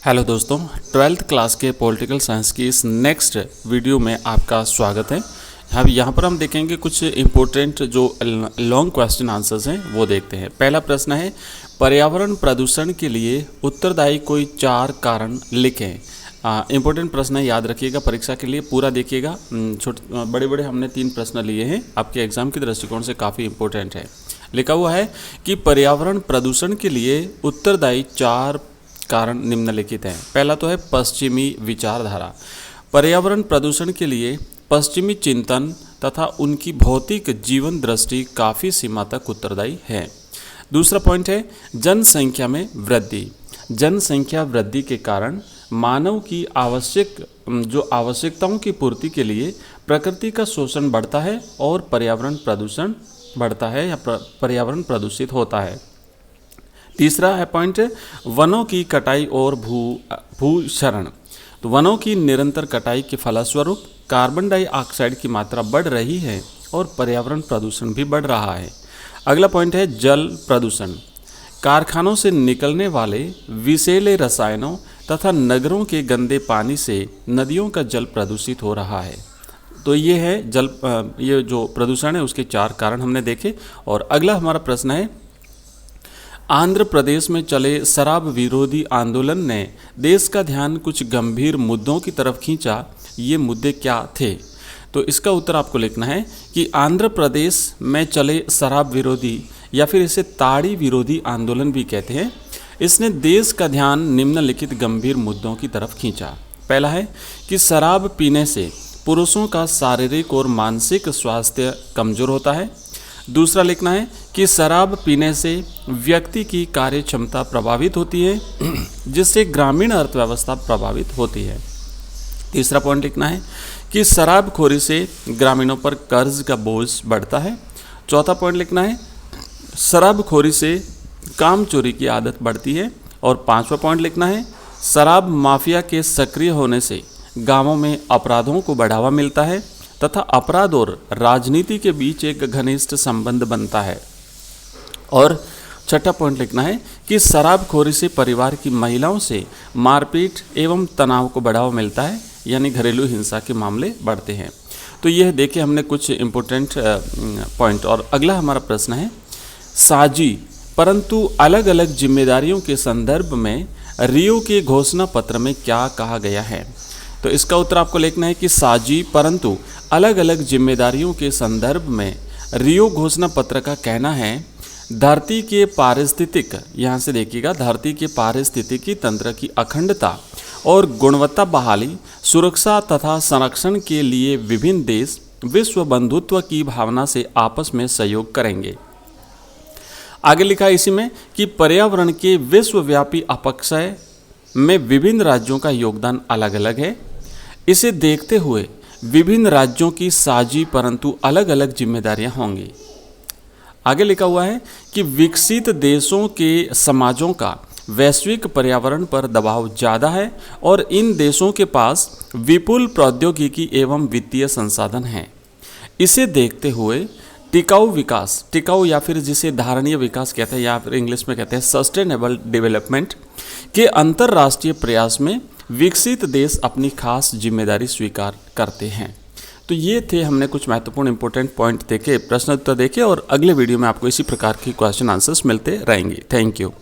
Hello दोस्तों, 12th class के political science की इस नेक्स्ट वीडियो में आपका स्वागत है। यहाँ पर हम देखेंगे कुछ इम्पोर्टेंट जो लॉन्ग क्वेश्चन आंसर्स हैं वो देखते हैं। पहला प्रश्न है, पर्यावरण प्रदूषण के लिए उत्तरदायी कोई 4 कारण लिखें। इम्पोर्टेंट प्रश्न है, याद रखिएगा, परीक्षा के लिए पूरा देखिएगा। बड़े बड़े हमने 3 प्रश्न लिए हैं, आपके एग्जाम के दृष्टिकोण से काफ़ी इम्पोर्टेंट है। लिखा हुआ है कि पर्यावरण प्रदूषण के लिए उत्तरदायी 4 कारण निम्नलिखित हैं। पहला तो है पश्चिमी विचारधारा। पर्यावरण प्रदूषण के लिए पश्चिमी चिंतन तथा उनकी भौतिक जीवन दृष्टि काफ़ी सीमा तक उत्तरदायी है। दूसरा पॉइंट है जनसंख्या में वृद्धि। जनसंख्या वृद्धि के कारण मानव की आवश्यकताओं की पूर्ति के लिए प्रकृति का शोषण बढ़ता है और पर्यावरण प्रदूषण बढ़ता है या पर्यावरण प्रदूषित होता है। तीसरा है पॉइंट, वनों की कटाई और भूक्षरण। तो वनों की निरंतर कटाई के फलस्वरूप कार्बन डाइऑक्साइड की मात्रा बढ़ रही है और पर्यावरण प्रदूषण भी बढ़ रहा है। अगला पॉइंट है जल प्रदूषण। कारखानों से निकलने वाले विषैले रसायनों तथा नगरों के गंदे पानी से नदियों का जल प्रदूषित हो रहा है। तो ये है ये जो प्रदूषण है उसके 4 कारण हमने देखे। और अगला हमारा प्रश्न है, आंध्र प्रदेश में चले शराब विरोधी आंदोलन ने देश का ध्यान कुछ गंभीर मुद्दों की तरफ खींचा। ये मुद्दे क्या थे? तो इसका उत्तर आपको लिखना है कि आंध्र प्रदेश में चले शराब विरोधी या फिर इसे ताड़ी विरोधी आंदोलन भी कहते हैं, इसने देश का ध्यान निम्नलिखित गंभीर मुद्दों की तरफ खींचा। पहला है कि शराब पीने से पुरुषों का शारीरिक और मानसिक स्वास्थ्य कमज़ोर होता है। दूसरा लिखना है कि शराब पीने से व्यक्ति की कार्य क्षमता प्रभावित होती है, जिससे ग्रामीण अर्थव्यवस्था प्रभावित होती है। तीसरा पॉइंट लिखना है कि शराबखोरी से ग्रामीणों पर कर्ज का बोझ बढ़ता है। चौथा पॉइंट लिखना है शराबखोरी से काम चोरी की आदत बढ़ती है। और 5वां पॉइंट लिखना है शराब माफिया के सक्रिय होने से गांवों में अपराधों को बढ़ावा मिलता है तथा अपराध और राजनीति के बीच एक घनिष्ठ संबंध बनता है। और छठा पॉइंट लिखना है कि शराबखोरी से परिवार की महिलाओं से मारपीट एवं तनाव को बढ़ावा मिलता है, यानी घरेलू हिंसा के मामले बढ़ते हैं। तो यह देखिए हमने कुछ इम्पोर्टेंट पॉइंट। और अगला हमारा प्रश्न है, साझी परंतु अलग अलग जिम्मेदारियों के संदर्भ में रियो के घोषणा पत्र में क्या कहा गया है? तो इसका उत्तर आपको लिखना है कि साझी परंतु अलग अलग जिम्मेदारियों के संदर्भ में रियो घोषणा पत्र का कहना है, धरती के पारिस्थितिक, यहाँ से देखिएगा, धरती के पारिस्थितिकी तंत्र की अखंडता और गुणवत्ता बहाली, सुरक्षा तथा संरक्षण के लिए विभिन्न देश विश्व बंधुत्व की भावना से आपस में सहयोग करेंगे। आगे लिखा है इसी में कि पर्यावरण के विश्वव्यापी अपक्षय में विभिन्न राज्यों का योगदान अलग अलग है। इसे देखते हुए विभिन्न राज्यों की साझी परंतु अलग अलग जिम्मेदारियां होंगी। आगे लिखा हुआ है कि विकसित देशों के समाजों का वैश्विक पर्यावरण पर दबाव ज़्यादा है और इन देशों के पास विपुल प्रौद्योगिकी एवं वित्तीय संसाधन हैं। इसे देखते हुए टिकाऊ विकास, टिकाऊ या फिर जिसे धारणीय विकास कहते हैं या फिर इंग्लिश में कहते हैं सस्टेनेबल डेवलपमेंट के अंतर्राष्ट्रीय प्रयास में विकसित देश अपनी खास जिम्मेदारी स्वीकार करते हैं। तो ये थे, हमने कुछ महत्वपूर्ण इंपॉर्टेंट पॉइंट देखे, प्रश्न उत्तर देखे, और अगले वीडियो में आपको इसी प्रकार की क्वेश्चन आंसर्स मिलते रहेंगे। Thank you.